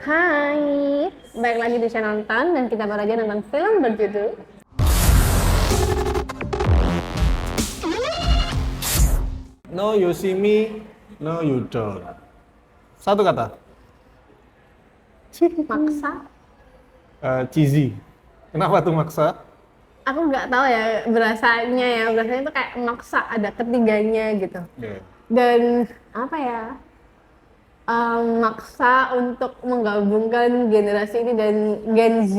Hai, balik lagi di channel Tan dan kita baru aja nonton film berjudul No you see me, no you don't. Satu kata. Maksa. Cheesy. Kenapa tuh maksa? Aku nggak tahu ya berasanya itu kayak maksa ada ketiganya gitu. Yeah. Dan apa ya? Maksa untuk menggabungkan generasi ini dan Gen Z.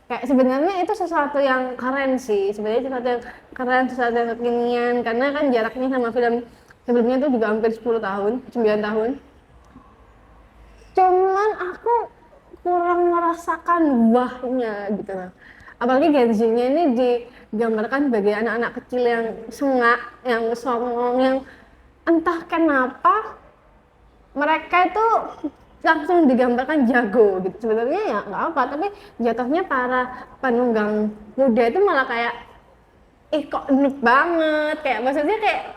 Kayak sebenarnya itu sesuatu yang keren sih. Sebenarnya sesuatu yang keren, sesuatu yang kekinian karena kan jaraknya sama film sebelumnya itu juga hampir 10 tahun, 9 tahun. Cuman aku kurang merasakan wahnya gitu loh. Apalagi Gen Z-nya ini digambarkan sebagai anak-anak kecil yang sengak, yang songong, yang entah kenapa mereka itu langsung digambarkan jago gitu. Sebenarnya ya nggak apa, tapi jatuhnya para penunggang muda itu malah kayak kok noob banget, kayak maksudnya kayak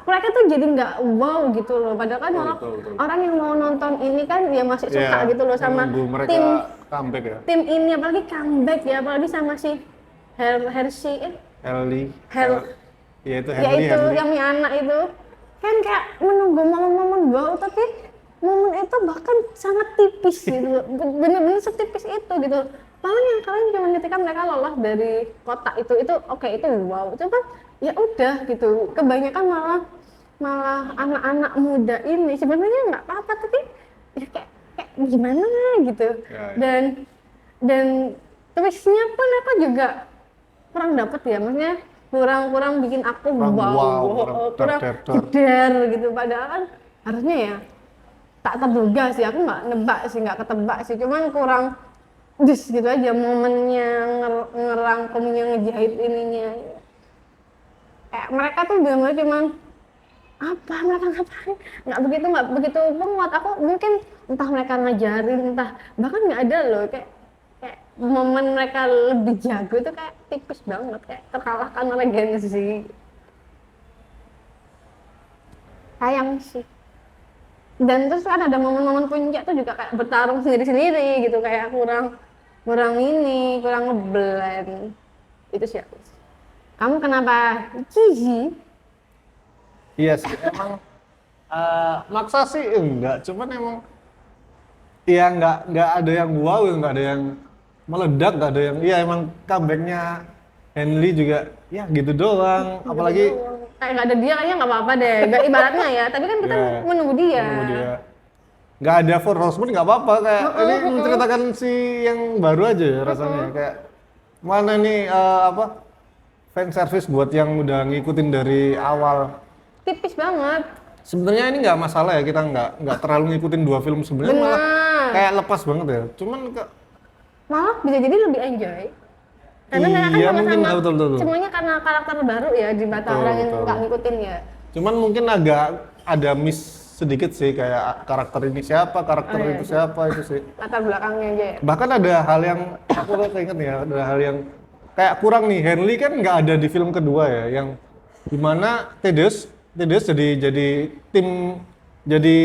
mereka tuh jadi nggak wow gitu loh. Padahal kan Betul. orang yang mau nonton ini kan ya masih suka gitu loh sama mereka tim comeback ya. tim ini, apalagi comeback ya, apalagi sama si Hershey Ya itu ya itu yang punya anak itu kan kayak menunggu momen-momen wow, tapi momen itu bahkan sangat tipis gitu, bener-bener setipis itu gitu. Paling yang kalian cuma ketika mereka lolos dari kotak itu oke, itu wow, itu kan ya udah gitu. Kebanyakan malah anak-anak muda ini sebenarnya nggak apa-apa, tapi ya kayak gimana gitu. Ya. Dan twistnya pun aku juga kurang dapet ya, maksudnya kurang bikin aku kurang jeder gitu. Padahal kan harusnya ya tak terduga sih, aku nggak ketebak sih, cuman kurang gitu aja momennya, ngerangkumnya, ngejahit ininya. Kayak mereka tuh bener-bener cuman apa mereka ngapain, nggak begitu penguat. Aku mungkin entah mereka ngajarin, entah bahkan nggak ada loh kayak momen mereka lebih jago itu kayak tipis banget, kayak terkalahkan oleh Gen Z. Sayang sih. Dan terus kan ada momen-momen puncak tuh juga kayak bertarung sendiri-sendiri gitu, kayak kurang ngeblend itu sih. Kamu kenapa cheesy? Iya sih, emang maksa sih enggak, cuman emang ya nggak ada yang wow, nggak ada yang meledak, nggak ada yang, iya emang comebacknya Henley juga ya gitu doang, apalagi Kayak nggak ada dia kayaknya nggak apa-apa deh, nggak ibaratnya ya, tapi kan kita menunggu dia. Nggak ada Four Horsemen nggak apa-apa, kayak ini menceritakan si yang baru aja ya rasanya, kayak mana nih fan service buat yang udah ngikutin dari awal. Tipis banget. Sebenarnya ini nggak masalah ya, kita nggak terlalu ngikutin dua film sebenarnya, malah kayak lepas banget ya. Cuman malah bisa jadi lebih enjoy. Karena mereka kan sama-sama, betul. semuanya karena karakter baru ya di mata orang yang nggak ngikutin ya. Cuman mungkin agak ada miss sedikit sih, kayak karakter ini siapa, karakter itu siapa, itu sih. Latar belakangnya aja ya. Bahkan ada hal yang aku ingat ya, ada hal yang kayak kurang nih. Henley kan nggak ada di film kedua ya, yang dimana Thaddeus jadi tim, jadi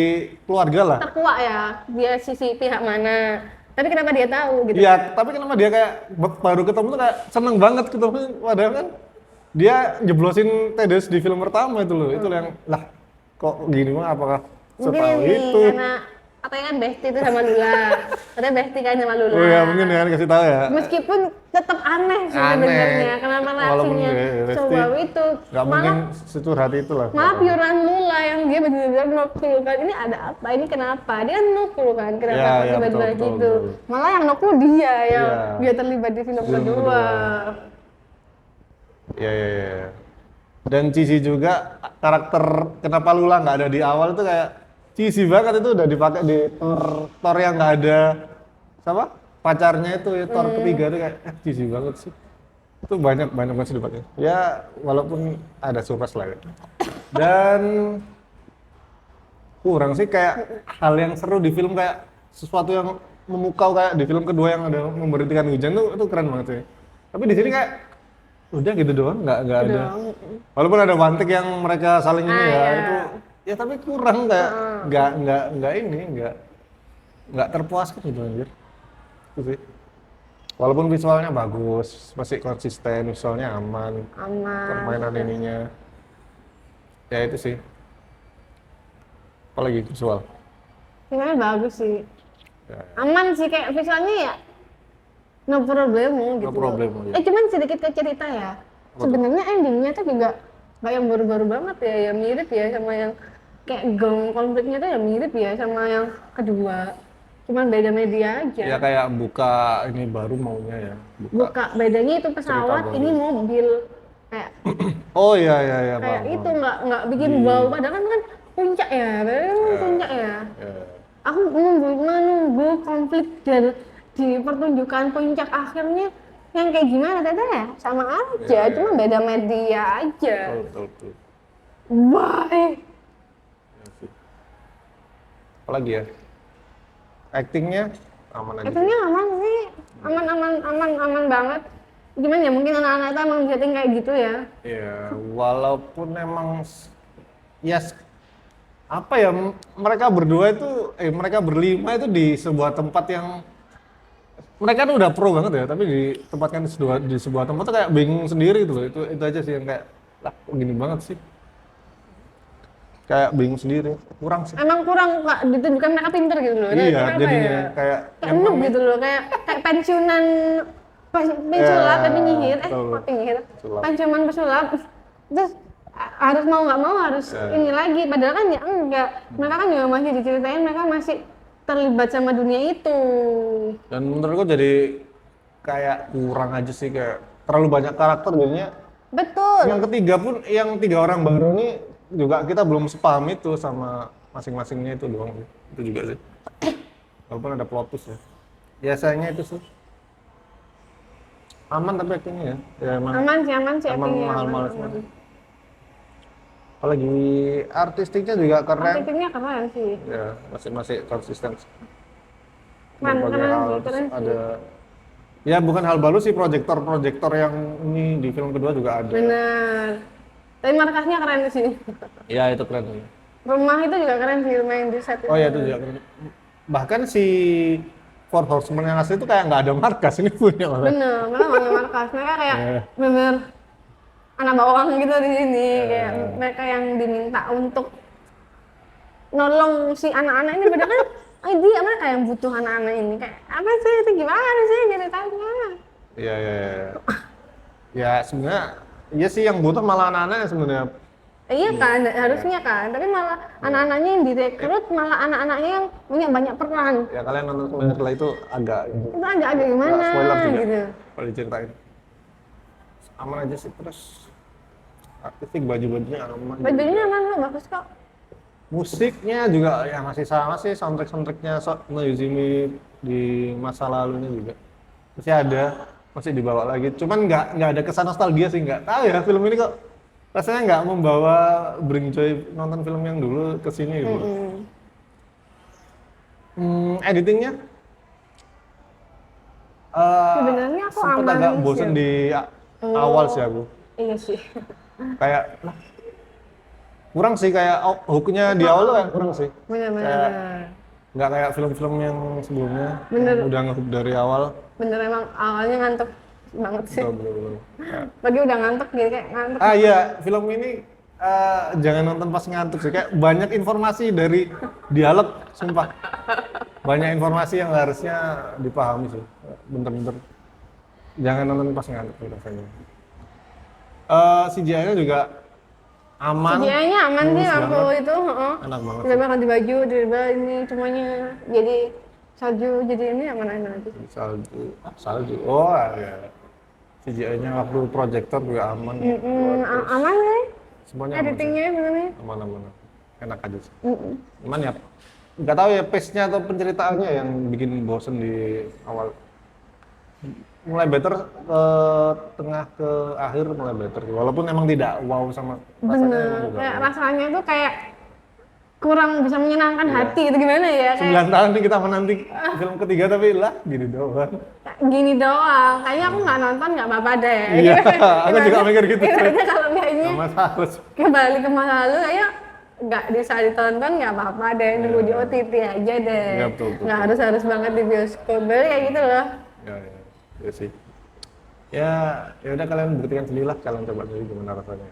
keluarga lah. Terkuak ya, dia sisi pihak mana. Tapi kenapa dia tahu gitu? Iya, tapi kenapa dia kayak baru ketemu tuh kayak seneng banget ketemu, padahal kan dia jeblosin Thaddeus di film pertama itu loh. Itu yang lah kok gini mah, apakah Mungkin setahu ini itu? karena katanya kan Besti itu sama Lula. Katanya Besti kan sama Lula. Oh ya mungkin ya, kasih tahu ya. Meskipun tetap aneh sih sebenarnya, kenapa reaksinya wow itu. Gak mungkin securhat itu lah. Malah piuran Lula yang dia benar-benar nokul kan, ini ada apa, ini kenapa, dia kan nokul kan, kenapa tiba-tiba gitu. Malah yang nokul dia yang dia terlibat di film kedua. Iya. Dan cheesy juga karakter, kenapa Lula nggak ada di awal itu kayak cheesy banget, itu udah dipakai di Thor yang nggak ada siapa pacarnya itu ya, Thor ketiga itu kayak cheesy banget sih. Itu banyak banget dipakai. Ya walaupun ada surprise lah ya. Dan kurang sih kayak hal yang seru di film, kayak sesuatu yang memukau kayak di film kedua yang ada memberhentikan hujan itu keren banget sih. Tapi di sini kayak udah gitu doang, nggak ada. Walaupun ada Wantik yang mereka saling ini ya, itu ya tapi kurang, kayak nggak nggak terpuaskan gitu anjir. Itu sih. Walaupun visualnya bagus, masih konsisten, visualnya aman, permainan ininya. Ya itu sih. Apalagi visual. Visualnya bagus sih. Ya. Aman sih kayak visualnya ya. No problem gitu. No problem, ya. Cuman sedikit ke cerita ya. Sebenarnya endingnya tuh juga kayak yang baru-baru banget ya, ya mirip ya sama yang kayak gong konfliknya tuh ya mirip ya sama yang kedua. Cuman beda media aja. Ya kayak buka ini baru maunya ya. Buka bedanya itu pesawat, ini mobil. Kayak Oh iya iya iya. kayak paham, itu paham. nggak bikin wow, padahal kan puncak ya, puncak ya. Ya. Aku menunggu konflik dan dipertunjukkan puncak akhirnya yang kayak gimana tete ya sama aja, Ya, cuma beda media aja. Betul. Why? Ya sih. Apalagi ya? Actingnya aman aja. Actingnya aman sih, aman banget. Gimana ya, mungkin anak-anak itu emang setting kayak gitu ya. Iya, walaupun emang apa ya, mereka berdua itu mereka berlima itu di sebuah tempat yang mereka tuh udah pro banget ya, tapi ditempatkan di sebuah tempat tuh kayak bingung sendiri gitu loh. Itu aja sih yang kayak lah kok gini banget sih. Kayak bingung sendiri, kurang sih. Emang kurang nggak ditunjukkan mereka pinter gitu loh. Iya, Apa jadinya ya? kayak Kayak noob gitu loh, kayak pensiunan pesulap, penyihir, betul. penyihir, Pesulap. pensiunan pesulap. Terus harus mau nggak mau harus ini lagi. Padahal kan ya enggak. Mereka kan juga masih diceritain mereka masih terlibat sama dunia itu. Dan menurut gua jadi kayak kurang aja sih, kayak terlalu banyak karakter jadinya. Betul. Yang ketiga pun, yang 3 orang baru ini juga kita belum sepaham itu sama masing-masingnya itu doang sih. Itu juga sih. Walaupun ada plot twist ya. Biasanya itu sih. Aman tapi actingnya ya. Ya emang Aman sih emang actingnya, mahal-mahal aman. semua. Apalagi artistiknya juga keren. Actingnya keren sih. Ya, masih konsisten. Keren Berbagai hal. sih, keren Terus sih. ada ya bukan hal baru sih, proyektor yang ini di film kedua juga ada. Bener. Tapi markasnya keren sih. Ya itu keren. Rumah itu juga keren sih, rumah yang di set Oh ya itu juga keren. Bahkan si Four Horsemen yang asli itu kayak nggak ada markas, ini punya malah. Bener, mereka nggak ada markas. Mereka kayak Iya. bener anak bawang gitu di sini. Kayak mereka yang diminta untuk nolong si anak-anak ini. Padahal kan dia mereka yang butuh anak-anak ini. Kayak apa sih itu, gimana sih ceritanya? Iya. Ya sebenarnya iya sih yang butuh malah anak-anaknya sebenarnya. Iya kan, harusnya kan. Tapi malah anak-anaknya yang direkrut, malah anak-anaknya yang punya banyak peran. Ya kalian nonton sebenarnya itu agak Itu agak gimana nggak spoiler juga gitu. kalau diceritain. Aman aja sih, terus artistik baju-bajunya aman. Bajunya emang bagus kok. Musiknya juga ya masih sama sih, soundtracknya No Yuzumi di masa lalunya juga masih ada, masih dibawa lagi. Cuman nggak ada kesan nostalgia sih, nggak tahu ya film ini kok rasanya nggak membawa bring joy nonton film yang dulu ke sini gitu. Editingnya Sebenarnya aku sempet aman agak sih. bosen di awal sih aku. Iya sih. Kayak lah, kurang sih, kayak hooknya di awal tuh kayak kurang sih. Bener. Nggak kayak film-film yang sebelumnya. Bener. Yang udah ngehook dari awal. Bener emang awalnya ngantuk banget sih. Betul. Pagi udah ngantuk gitu kayak ngantuk. Ah iya, film ini jangan nonton pas ngantuk sih. Kayak banyak informasi dari dialog, sumpah. Banyak informasi yang harusnya dipahami sih. Bener-bener. Jangan nonton pas ngantuk rasanya. CGI-nya juga aman. CGI-nya aman sih Mulus waktu banget. itu. Enak banget. Udah ganti baju, udah ini semuanya jadi salju, jadi ini aman aja. Salju. Oh iya. CGI-nya waktu proyektor juga aman. Aman sih. Semuanya aman sih. Editingnya sebenarnya. Aman. Enak aja sih. Cuman ya nggak tahu ya, pace-nya atau penceritaannya yang bikin bosen di awal. Mulai better ke tengah ke akhir mulai better. Walaupun emang tidak wow sama rasanya. Bener. Emang juga Kayak wow. rasanya tuh kayak kurang bisa menyenangkan hati itu gimana ya? Kayak 9 tahun nih kita menanti film ketiga tapi lah gini doang. gini doang. Kayaknya aku nggak nonton nggak apa-apa deh. Iya, aku juga mikir gitu. Ibaratnya kalau kayaknya Sama harus. kembali ke masa lalu, kayaknya nggak bisa ditonton nggak apa-apa deh, nunggu di OTT aja deh. Iya, betul, betul. Nggak harus banget di bioskop, berarti kayak gitu loh. Ya sih. Ya udah kalian buktikan sendirilah, kalian coba sendiri gimana rasanya.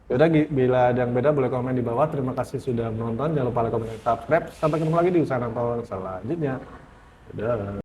Ya udah, bila ada yang beda boleh komen di bawah. Terima kasih sudah menonton. Jangan lupa like, komen, dan subscribe. Sampai ketemu lagi di usaha nonton selanjutnya. Dadah.